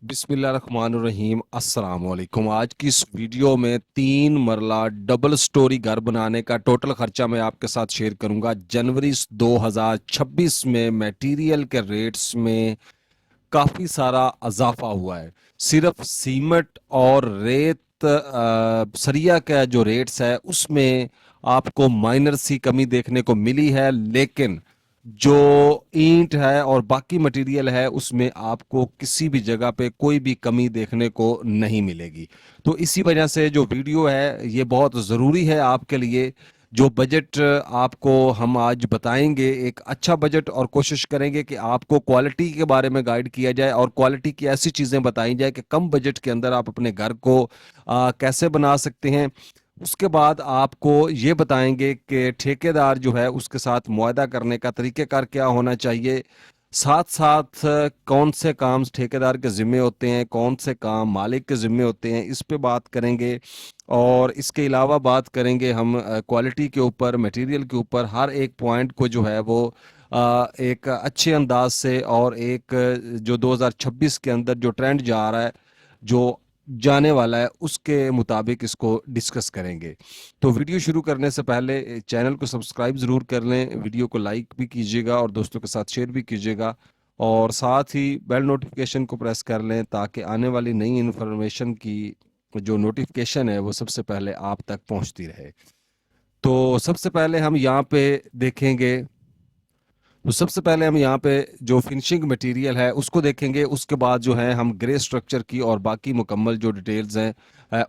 बिस्मिल्लाहिर्रहमानिर्रहीम अस्सलाम वालेकुम। आज की इस वीडियो में 3 मरला डबल स्टोरी घर बनाने का टोटल खर्चा मैं आपके साथ शेयर करूंगा। जनवरी 2026 में मटेरियल के रेट्स में काफ़ी सारा इजाफा हुआ है। सिर्फ सीमेंट और रेत सरिया का जो रेट्स है उसमें आपको माइनर सी कमी देखने को मिली है, लेकिन जो ईंट है और बाकी मटेरियल है उसमें आपको किसी भी जगह पे कोई भी कमी देखने को नहीं मिलेगी। तो इसी वजह से जो वीडियो है ये बहुत ज़रूरी है आपके लिए। जो बजट आपको हम आज बताएंगे एक अच्छा बजट, और कोशिश करेंगे कि आपको क्वालिटी के बारे में गाइड किया जाए और क्वालिटी की ऐसी चीज़ें बताई जाए कि कम बजट के अंदर आप अपने घर को कैसे बना सकते हैं। उसके बाद आपको ये बताएंगे कि ठेकेदार जो है उसके साथ मुआहदा करने का तरीक़ेकार क्या होना चाहिए। साथ साथ कौन से काम ठेकेदार के ज़िम्मे होते हैं, कौन से काम मालिक के ज़िम्मे होते हैं, इस पे बात करेंगे। और इसके अलावा बात करेंगे हम क्वालिटी के ऊपर, मटेरियल के ऊपर, हर एक पॉइंट को जो है वो एक अच्छे अंदाज से और एक जो 2026 के अंदर जो ट्रेंड जा रहा है, जो जाने वाला है, उसके मुताबिक इसको डिस्कस करेंगे। तो वीडियो शुरू करने से पहले चैनल को सब्सक्राइब ज़रूर कर लें, वीडियो को लाइक भी कीजिएगा और दोस्तों के साथ शेयर भी कीजिएगा, और साथ ही बेल नोटिफिकेशन को प्रेस कर लें ताकि आने वाली नई इन्फॉर्मेशन की जो नोटिफिकेशन है वो सबसे पहले आप तक पहुंचती रहे। तो सबसे पहले हम यहाँ पे देखेंगे तो सबसे पहले हम यहाँ पे जो फिनिशिंग मटेरियल है उसको देखेंगे। उसके बाद जो है हम ग्रे स्ट्रक्चर की और बाकी मुकम्मल जो डिटेल्स हैं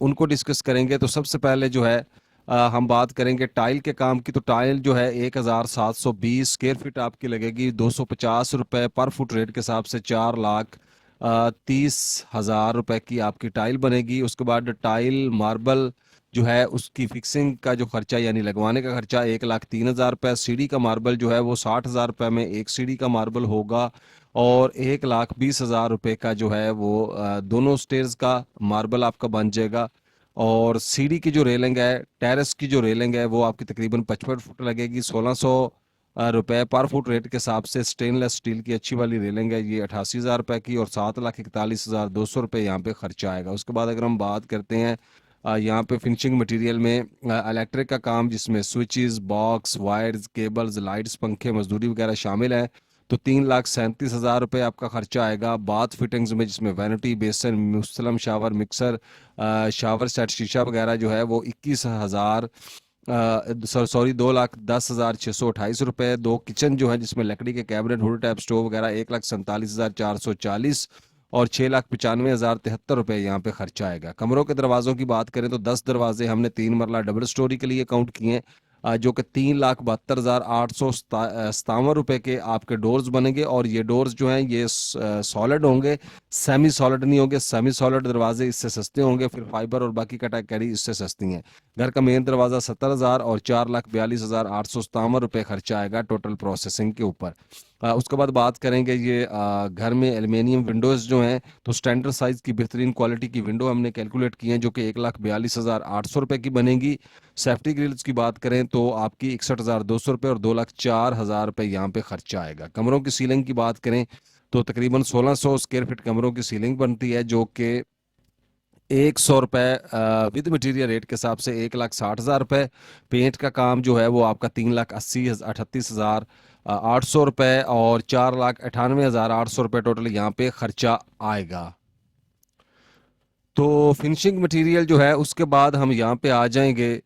उनको डिस्कस करेंगे। तो सबसे पहले जो है हम बात करेंगे टाइल के काम की। तो टाइल जो है 1720 स्क्वायर फीट आपकी लगेगी, 250 रुपये पर फुट रेट के हिसाब से 4,30,000 रुपये की आपकी टाइल बनेगी। उसके बाद टाइल मार्बल जो है उसकी फिक्सिंग का जो खर्चा यानी लगवाने का खर्चा 1,03,000 रुपये। सीढ़ी का मार्बल जो है वो 60,000 रुपये में एक सीढ़ी का मार्बल होगा, और 1,20,000 रुपये का जो है वो दोनों स्टेयर्स का मार्बल आपका बन जाएगा। और सीढ़ी की जो रेलिंग है, टेरेस की जो रेलिंग है, वो आपकी तकरीबन 55 फुट लगेगी, 1,600 रुपये पर फुट रेट के हिसाब से। स्टेनलेस स्टील की अच्छी वाली रेलिंग है, ये 88,000 रुपये की, और 7,41,200 रुपये यहाँ पे खर्चा आएगा। उसके बाद अगर हम बात करते हैं यहाँ पे फिनिशिंग मटेरियल में इलेक्ट्रिक का काम, जिसमें switches, box, wires, cables, lights, पंखे, मजदूरी वगैरह शामिल है, तो 3,37,000 रुपये आपका खर्चा आएगा। बाथ फिटिंग्स में जिसमें वैनिटी, बेसन, मुस्तलम शावर, मिक्सर, शावर सेट, शीशा वगैरह जो है वो 21,000 सॉरी 2,10,628 रुपये। दो किचन जो है जिसमें लकड़ी के कैबिनेट, हुड टैप, स्टोव वगैरह 1,47,440, और 6,95,073 रुपये यहाँ पे खर्चा आएगा। कमरों के दरवाज़ों की बात करें तो 10 दरवाजे हमने 3 मरला डबल स्टोरी के लिए काउंट किए हैं, जो कि 3,72,857 रुपये के आपके डोर्स बनेंगे। और ये डोर्स जो हैं ये सॉलिड होंगे, सेमी सॉलिड नहीं होंगे। सेमी सॉलिड दरवाजे इससे सस्ते होंगे, फिर फाइबर और बाकी कैटेगरी इससे सस्ती हैं। घर का मेन दरवाज़ा 70,000 और 4,42,857 रुपये खर्चा आएगा टोटल प्रोसेसिंग के ऊपर। उसके बाद बात करेंगे ये घर में एल्युमिनियम विंडोज़ जो हैं, तो स्टैंडर्ड साइज़ की बेहतरीन क्वालिटी की विंडो हमने कैलकुलेट की हैं, जो कि 1,42,800 रुपये की बनेगी। सेफ्टी ग्रिल्स की बात करें तो आपकी 61,200 रुपये और 2,04,000 रुपये यहाँ पे खर्चा आएगा। कमरों की सीलिंग की बात करें तो तकरीबन 1,600 स्क्वायर फीट कमरों की सीलिंग बनती है, जो कि 100 रुपये विद मटीरियल रेट के हिसाब से 1,60,000 रुपये। पेंट का काम जो है वो आपका 3,38,800 रुपये और 4,98,800 रुपये टोटल यहाँ पे खर्चा आएगा। तो फिनिशिंग मटेरियल जो है उसके बाद हम यहाँ पे आ जाएंगे।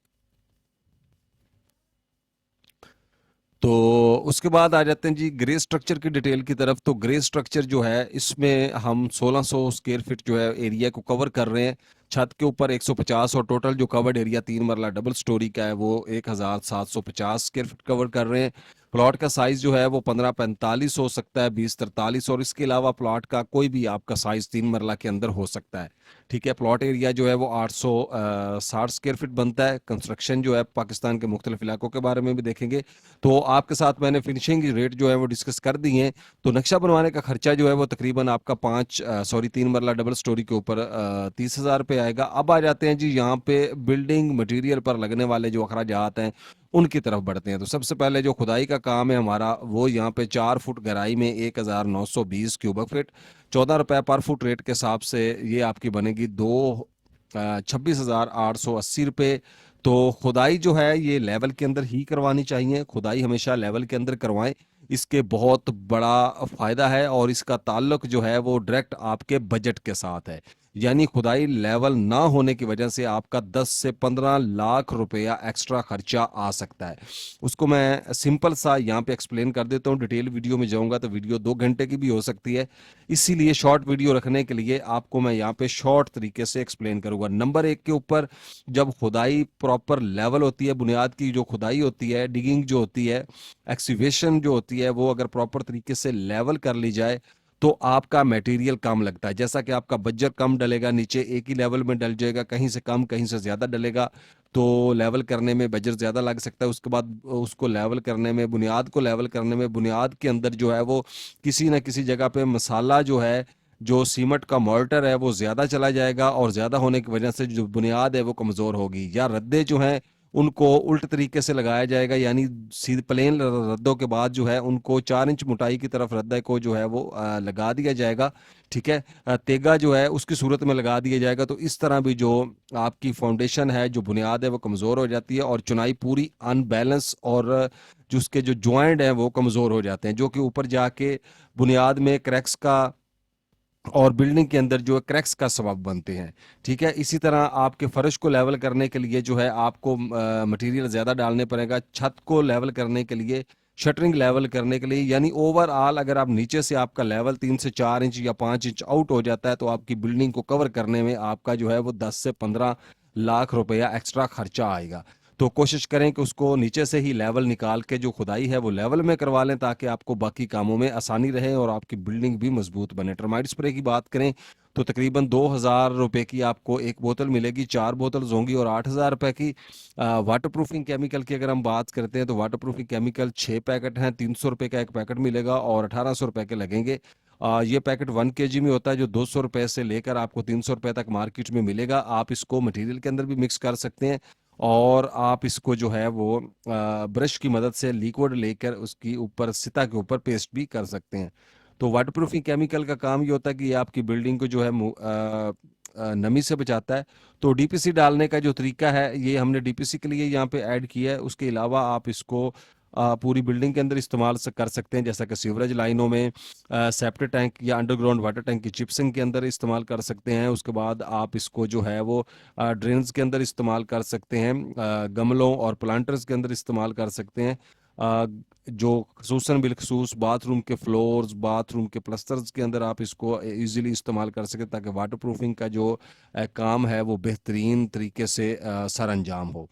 तो उसके बाद आ जाते हैं जी ग्रे स्ट्रक्चर की डिटेल की तरफ। तो ग्रे स्ट्रक्चर जो है इसमें हम 1,600 स्क्वायर फीट जो है एरिया को कवर कर रहे हैं। छत के ऊपर 150, और टोटल जो कवर्ड एरिया 3 मरला डबल स्टोरी का है वो 1,750 स्क्वायर फीट कवर कर रहे हैं। प्लॉट का साइज जो है वो 15x45 हो सकता है, 20x43, और इसके अलावा प्लॉट का कोई भी आपका साइज 3 मरला के अंदर हो सकता है। ठीक है, प्लॉट एरिया जो है वो 860 स्क्वायर फीट बनता है। कंस्ट्रक्शन जो है पाकिस्तान के मुख्तलिफ इलाकों के बारे में भी देखेंगे। तो आपके साथ मैंने फिनिशिंग रेट जो है वो डिस्कस कर दी हैं। तो नक्शा बनवाने का खर्चा जो है वो तकरीबन आपका 3 मरला डबल स्टोरी के ऊपर 30,000 रुपये आएगा। अब आ जाते हैं जी यहाँ पे बिल्डिंग मटेरियल पर लगने वाले जो अखराजात हैं उनकी तरफ बढ़ते हैं। तो सबसे पहले जो खुदाई का काम है हमारा वो यहाँ पे 4 फुट गहराई में 1,920 क्यूबिक फीट, ₹14 पर फुट रेट के हिसाब से ये आपकी बनेगी 26,880 रुपये। तो खुदाई जो है ये लेवल के अंदर ही करवानी चाहिए, खुदाई हमेशा लेवल के अंदर करवाएं। इसके बहुत बड़ा फायदा है और इसका ताल्लुक जो है वो डायरेक्ट आपके बजट के साथ है। यानी खुदाई लेवल ना होने की वजह से आपका 10 से 15 लाख रुपया एक्स्ट्रा खर्चा आ सकता है। उसको मैं सिंपल सा यहाँ पे एक्सप्लेन कर देता हूँ। डिटेल वीडियो में जाऊंगा तो वीडियो 2 घंटे की भी हो सकती है, इसीलिए शॉर्ट वीडियो रखने के लिए आपको मैं यहाँ पे शॉर्ट तरीके से एक्सप्लेन करूंगा। नंबर 1 के ऊपर, जब खुदाई प्रॉपर लेवल होती है, बुनियाद की जो खुदाई होती है, डिगिंग जो होती है, एक्सकवेशन जो होती है, वो अगर प्रॉपर तरीके से लेवल कर ली जाए तो आपका मटेरियल कम लगता है। जैसा कि आपका बजट कम डलेगा, नीचे एक ही लेवल में डल जाएगा, कहीं से कम कहीं से ज्यादा डलेगा, तो लेवल करने में बजट ज्यादा लग सकता है। उसके बाद उसको लेवल करने में, बुनियाद को लेवल करने में, बुनियाद के अंदर जो है वो किसी ना किसी जगह पे मसाला जो है, जो सीमेंट का मोर्टर है, वो ज्यादा चला जाएगा और ज्यादा होने की वजह से जो बुनियाद है वो कमजोर होगी। या रद्दे जो हैं उनको उल्ट तरीके से लगाया जाएगा, यानी सीधे प्लेन रद्दों के बाद जो है उनको 4 इंच मोटाई की तरफ रद्दे को जो है वो लगा दिया जाएगा। ठीक है, तेगा जो है उसकी सूरत में लगा दिया जाएगा। तो इस तरह भी जो आपकी फाउंडेशन है, जो बुनियाद है, वो कमजोर हो जाती है और चुनाई पूरी अनबैलेंस और जो उसके जो ज्वाइंट हैं वो कमजोर हो जाते हैं, जो कि ऊपर जाके बुनियाद में क्रैक्स का और बिल्डिंग के अंदर जो है क्रैक्स का सबब बनते हैं। ठीक है, इसी तरह आपके फर्श को लेवल करने के लिए जो है आपको मटेरियल ज़्यादा डालने पड़ेगा। छत को लेवल करने के लिए, शटरिंग लेवल करने के लिए, यानी ओवरऑल अगर आप नीचे से आपका लेवल 3 से 4 इंच या 5 इंच आउट हो जाता है तो आपकी बिल्डिंग को कवर करने में आपका जो है वो 10 से 15 लाख रुपया एक्स्ट्रा खर्चा आएगा। तो कोशिश करें कि उसको नीचे से ही लेवल निकाल के जो खुदाई है वो लेवल में करवा लें, ताकि आपको बाकी कामों में आसानी रहे और आपकी बिल्डिंग भी मजबूत बने। टर्माइट स्प्रे की बात करें तो तकरीबन 2,000 रुपए की आपको एक बोतल मिलेगी, 4 बोतल होंगी और 8,000 रुपए की। वाटर प्रूफिंग केमिकल की अगर हम बात करते हैं तो वाटर प्रूफिंग केमिकल 6 पैकेट हैं, 300 रुपए का एक पैकेट मिलेगा और 1,800 रुपए के लगेंगे। ये पैकेट 1 kg में होता है, जो 200 रुपए से लेकर आपको 300 रुपए तक मार्केट में मिलेगा। आप इसको मटेरियल के अंदर भी मिक्स कर सकते हैं और आप इसको जो है वो ब्रश की मदद से लिक्विड लेकर उसकी ऊपर सतह के ऊपर पेस्ट भी कर सकते हैं। तो वाटर प्रूफिंग केमिकल का काम ये होता है कि ये आपकी बिल्डिंग को जो है नमी से बचाता है। तो डीपीसी डालने का जो तरीका है ये हमने डीपीसी के लिए यहाँ पे ऐड किया है। उसके अलावा आप इसको पूरी बिल्डिंग के अंदर इस्तेमाल कर सकते हैं, जैसा कि सीवरेज लाइनों में, सेप्टिक टैंक या अंडरग्राउंड वाटर टैंक की चिप्सिंग के अंदर इस्तेमाल कर सकते हैं। उसके बाद आप इसको जो है वो ड्रेन्स के अंदर इस्तेमाल कर सकते हैं, गमलों और प्लांटर्स के अंदर इस्तेमाल कर सकते हैं। जो खसूसन बिलखसूस बाथरूम के फ्लोर्स, बाथरूम के प्लस्तर्स के अंदर आप इसको इजीली इस्तेमाल कर सकें, ताकि वाटर प्रूफिंग का जो काम है वो बेहतरीन तरीके से सर अंजाम हो।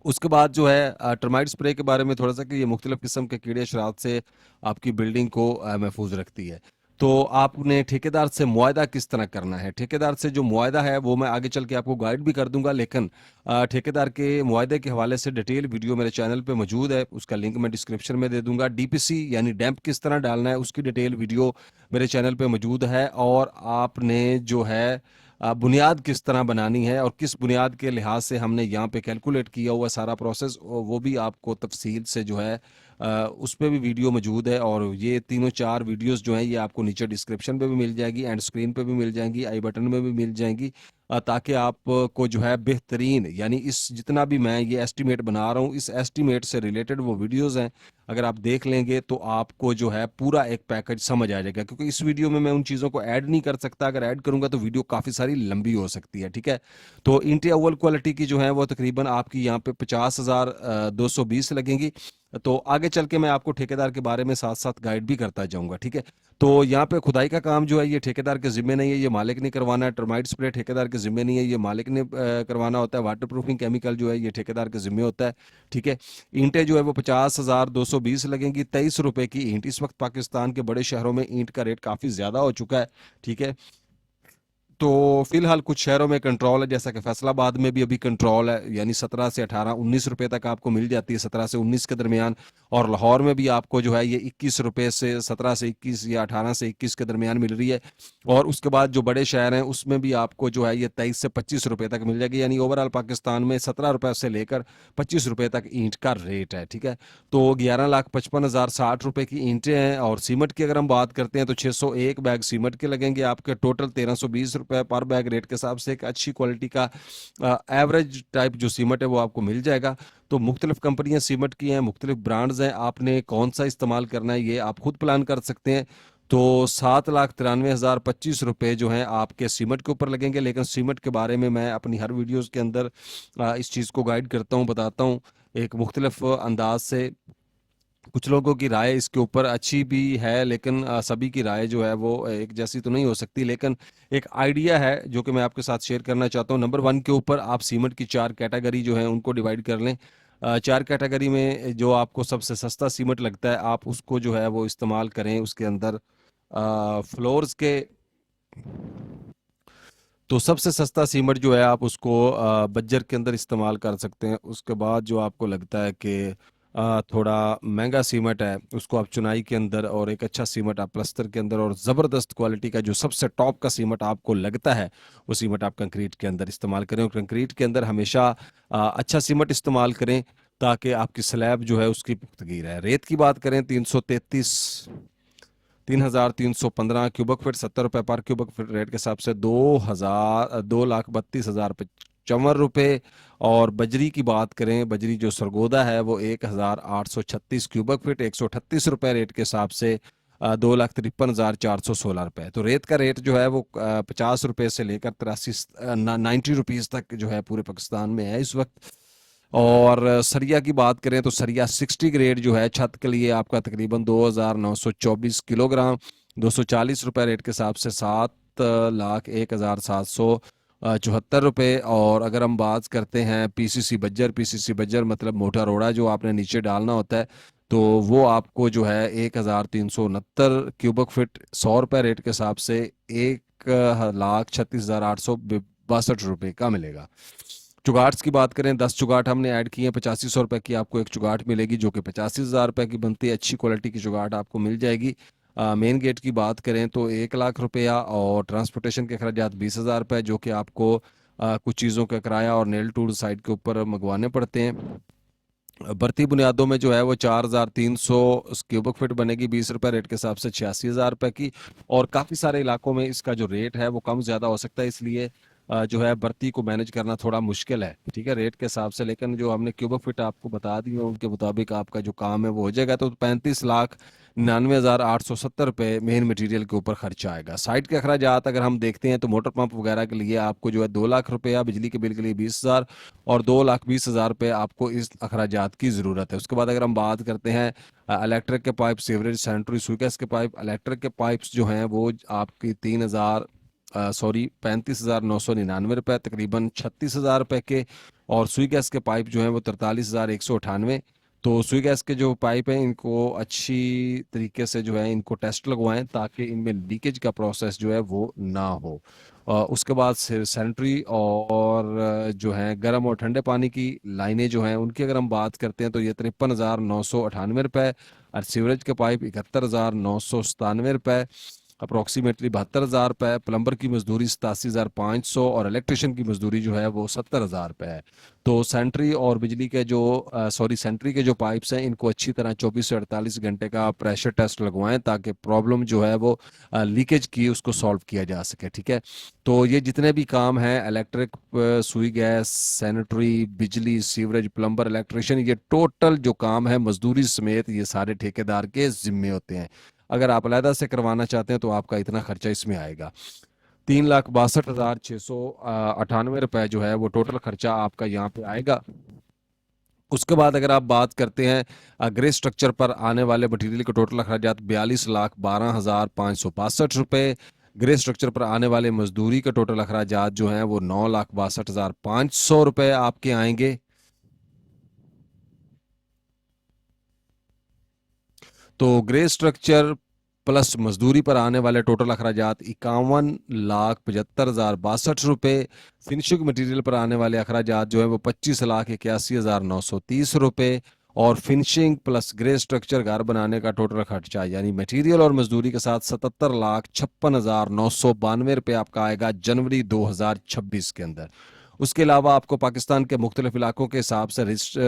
उसके बाद जो है टर्माइट स्प्रे के बारे में थोड़ा सा, कि ये मुख्तलिफ किस्म के कीड़े शरारत से आपकी बिल्डिंग को महफूज रखती है। तो आपने ठेकेदार से मुआयदा किस तरह करना है, ठेकेदार से जो मुआयदा है वो मैं आगे चल के आपको गाइड भी कर दूंगा, लेकिन ठेकेदार के मुआयदे के हवाले से डिटेल वीडियो मेरे चैनल पे मौजूद है, उसका लिंक मैं डिस्क्रिप्शन में दे दूंगा। डीपीसी यानी डैम्प किस तरह डालना है उसकी डिटेल वीडियो मेरे चैनल पे मौजूद है। और आपने जो है बुनियाद किस तरह बनानी है और किस बुनियाद के लिहाज से हमने यहाँ पे कैलकुलेट किया हुआ सारा प्रोसेस, वो भी आपको तफसील से जो है उस पर भी वीडियो मौजूद है। और ये तीनों चार वीडियोस जो हैं ये आपको नीचे डिस्क्रिप्शन पे भी मिल जाएगी, एंड स्क्रीन पे भी मिल जाएंगी, आई बटन में भी मिल जाएंगी, ताकि आपको जो है बेहतरीन, यानी इस जितना भी मैं ये एस्टीमेट बना रहा हूँ इस एस्टीमेट से रिलेटेड वो वीडियोस हैं, अगर आप देख लेंगे तो आपको जो है पूरा एक पैकेज समझ आ जाएगा। क्योंकि इस वीडियो में मैं उन चीज़ों को ऐड नहीं कर सकता, अगर ऐड करूंगा तो वीडियो काफ़ी सारी लंबी हो सकती है। ठीक है, तो इंटे अव्वल क्वालिटी की जो है वो तकरीबन आपकी यहाँ पे 50,220 लगेंगी। तो आगे चल के मैं आपको ठेकेदार के बारे में साथ साथ गाइड भी करता जाऊंगा। ठीक है, तो यहाँ पे खुदाई का काम जो है ये ठेकेदार के जिम्मे नहीं है, ये मालिक ने करवाना है। टर्माइट स्प्रे ठेकेदार के जिम्मे नहीं है, ये मालिक ने करवाना होता है। वाटर प्रूफिंग केमिकल जो है ये ठेकेदार के जिम्मे होता है। ठीक है, ईंटें जो है वो 50,220 लगेंगी। 23 रुपए की ईंट, इस वक्त पाकिस्तान के बड़े शहरों में ईंट का रेट काफ़ी ज़्यादा हो चुका है। ठीक है, तो फिलहाल कुछ शहरों में कंट्रोल है, जैसा कि फैसलाबाद में भी अभी कंट्रोल है, यानी 17 से 18, 19 रुपए तक आपको मिल जाती है, 17 से 19 के दरमियान। और लाहौर में भी आपको जो है ये 21 रुपये से 17 से 21 या 18 से 21 के दरमियान मिल रही है। और उसके बाद जो बड़े शहर हैं उसमें भी आपको जो है ये 23 से 25 रुपये तक मिल जाएगी। यानी ओवरऑल पाकिस्तान में 17 रुपये से लेकर 25 रुपये तक ईंट का रेट है, ठीक है। तो 11,55,060 रुपये की ईंटें हैं। और सीमेंट की अगर हम बात करते हैं तो 601 बैग सीमेंट के लगेंगे आपके, टोटल 1320 रुपये पर बैग रेट के हिसाब से एक अच्छी क्वालिटी का एवरेज टाइप जो सीमेंट है वो आपको मिल जाएगा। तो मुख्तलिफ कंपनियां सीमेंट की हैं, मुख्तलिफ ब्रांड्स हैं, आपने कौन सा इस्तेमाल करना है ये आप खुद प्लान कर सकते हैं। तो 7,93,025 रुपये जो हैं आपके सीमेंट के ऊपर लगेंगे। लेकिन सीमेंट के बारे में मैं अपनी हर वीडियोस के अंदर इस चीज़ को गाइड करता हूँ, बताता हूँ एक मुख्तलिफ अंदाज से। कुछ लोगों की राय इसके ऊपर अच्छी भी है, लेकिन सभी की राय जो है वो एक जैसी तो नहीं हो सकती। लेकिन एक आइडिया है जो कि मैं आपके साथ शेयर करना चाहता हूँ। नंबर 1 के ऊपर आप सीमेंट की 4 कैटेगरी जो है उनको डिवाइड कर लें। 4 कैटेगरी में जो आपको सबसे सस्ता सीमेंट लगता है आप उसको जो है वो इस्तेमाल करें। उसके अंदर फ्लोर्स के तो सबसे सस्ता सीमेंट जो है आप उसको बज्जर के अंदर इस्तेमाल कर सकते हैं। उसके बाद जो आपको लगता है कि थोड़ा महंगा सीमेंट है उसको आप चुनाई के अंदर, और एक अच्छा सीमेंट आप प्लस्तर के अंदर, और ज़बरदस्त क्वालिटी का जो सबसे टॉप का सीमेंट आपको लगता है वो सीमेंट आप कंक्रीट के अंदर इस्तेमाल करें। और कंक्रीट के अंदर हमेशा अच्छा सीमेंट इस्तेमाल करें ताकि आपकी स्लैब जो है उसकी पुख्तगी रहे। रेत की बात करें 3,315 क्यूबिक फीट 70 रुपये पर क्यूबिक फीट रेट के हिसाब से 2,32,055 रुपये। और बजरी की बात करें, बजरी जो सरगोदा है वो 1,836 क्यूबिक फीट 138 रुपये रेट के हिसाब से 2,53,416 रुपये। तो रेत का रेट जो है वो 50 रुपये से लेकर 90 रुपीज़ तक जो है पूरे पाकिस्तान में है इस वक्त। और सरिया की बात करें तो सरिया 60 ग्रेड जो है छत के लिए आपका तकरीबन 2,924 किलोग्राम 240 रुपये रेट के हिसाब से 7,01,774 रुपये। और अगर हम बात करते हैं पीसीसी बज्जर मतलब मोटा रोड़ा जो आपने नीचे डालना होता है, तो वो आपको जो है 1,369 क्यूबिक फीट 100 रुपये रेट के हिसाब से 1,36,862 रुपये का मिलेगा। चुगाट्स की बात करें 10 चुगाट हमने ऐड किए हैं, 8500 रुपये की आपको एक चुगाट मिलेगी जो कि 85,000 रुपये की बनती है। अच्छी क्वालिटी की चुगाट आपको मिल जाएगी। मेन गेट की बात करें तो 1,00,000 रुपया और ट्रांसपोर्टेशन के अखराजात 20,000 रुपये जो कि आपको कुछ चीज़ों का किराया और नेल टूल साइड के ऊपर मंगवाने पड़ते हैं। बढ़ती बुनियादों में जो है वो 4,300 क्यूबिक फीट बनेगी 20 रुपये रेट के हिसाब से 86,000 रुपये की। और काफ़ी सारे इलाकों में इसका जो रेट है वो कम ज़्यादा हो सकता है, इसलिए जो है बढ़ती को मैनेज करना थोड़ा मुश्किल है, ठीक है, रेट के हिसाब से। लेकिन जो हमने क्यूबिक फीट आपको बता दी है उनके मुताबिक आपका जो काम है वो हो जाएगा। तो 35,99,870 रुपये मेन मटेरियल के ऊपर खर्चा आएगा। साइट के अखराजात अगर हम देखते हैं तो मोटर पंप वगैरह के लिए आपको जो है 2,00,000 रुपया, बिजली के बिल के लिए 20,000 और 2,20,000 रुपये आपको इस अखराजात की ज़रूरत है। उसके बाद अगर हम बात करते हैं इलेक्ट्रिक के पाइप, सीवरेज, सैनिटरी, स्वीकर्स के पाइप, इलेक्ट्रिक के पाइप्स जो हैं वो आपकी 35,999 रुपये तकरीबन 36,000 रुपये के। और सुई गैस के पाइप जो हैं वो 43,198। तो सुई गैस के जो पाइप हैं इनको अच्छी तरीके से जो है इनको टेस्ट लगवाएं ताकि इनमें लीकेज का प्रोसेस जो है वो ना हो। उसके बाद सैनिटरी और जो है गर्म और ठंडे पानी की लाइनें जो हैं उनकी अगर हम बात करते हैं तो ये 53,998 रुपये। और सीवरेज के पाइप 71,997 रुपये, अप्रोक्सीमेटली 72,000 रुपये। प्लम्बर की मजदूरी 87,500 और इलेक्ट्रिशियन की मजदूरी जो है वो 70,000 रुपये है। तो सेंट्री और बिजली के जो सेंट्री के जो पाइप्स हैं इनको अच्छी तरह 24 से 48 घंटे का प्रेशर टेस्ट लगवाएं ताकि प्रॉब्लम जो है वो लीकेज की उसको सॉल्व किया जा सके, ठीक है। तो ये जितने भी काम हैं इलेक्ट्रिक, सुई गैस, सैनिटरी, बिजली, सीवरेज, प्लम्बर, इलेक्ट्रिशियन, ये टोटल जो काम है मजदूरी समेत ये सारे ठेकेदार के जिम्मे होते हैं। अगर आप अलहदा से करवाना चाहते हैं तो आपका इतना खर्चा इसमें आएगा। 3,62,698 रुपये जो है वो टोटल खर्चा आपका यहाँ पे आएगा। उसके बाद अगर आप बात करते हैं ग्रे स्ट्रक्चर पर आने वाले मटेरियल के टोटल अखराजात 42,12,562 रुपये। ग्रे स्ट्रक्चर पर आने वाले मजदूरी के टोटल अखराजात जो हैं वो 9,62,500 रुपये आपके आएंगे। तो ग्रे स्ट्रक्चर प्लस मजदूरी पर आने वाले टोटल अखराजात 51,75,062 रुपये। फिनिशिंग मटेरियल पर आने वाले अखराजात जो है वो 25,81,930 रुपये। और फिनिशिंग प्लस ग्रे स्ट्रक्चर घर बनाने का टोटल खर्चा यानी मटेरियल और मजदूरी के साथ 77,56,992 रुपये आपका आएगा जनवरी 2026 के अंदर। उसके अलावा आपको पाकिस्तान के मुख्तलिफ इलाकों के हिसाब से लिस्ट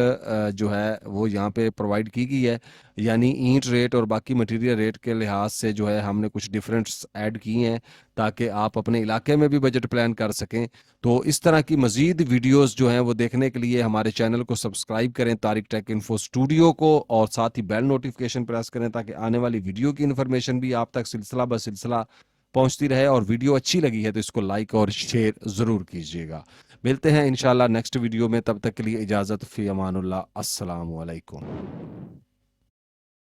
जो है वो यहाँ पे प्रोवाइड की गई है, यानी ईंट रेट और बाकी मटेरियल रेट के लिहाज से जो है हमने कुछ डिफरेंस ऐड किए हैं ताकि आप अपने इलाके में भी बजट प्लान कर सकें। तो इस तरह की मज़ीद वीडियोस जो हैं वो देखने के लिए हमारे चैनल को सब्सक्राइब करें तारिक टेक इन्फो स्टूडियो को, और साथ ही बेल नोटिफिकेशन प्रेस करें ताकि आने वाली वीडियो की इन्फॉर्मेशन भी आप तक सिलसिला ब सिलसिला पहुंचती रहे। और वीडियो अच्छी लगी है तो इसको लाइक और शेयर ज़रूर कीजिएगा। मिलते हैं इंशाल्लाह नेक्स्ट वीडियो में, तब तक के लिए इजाज़त, फ़ी अमानुल्लाह, अस्सलामु अलैकुम।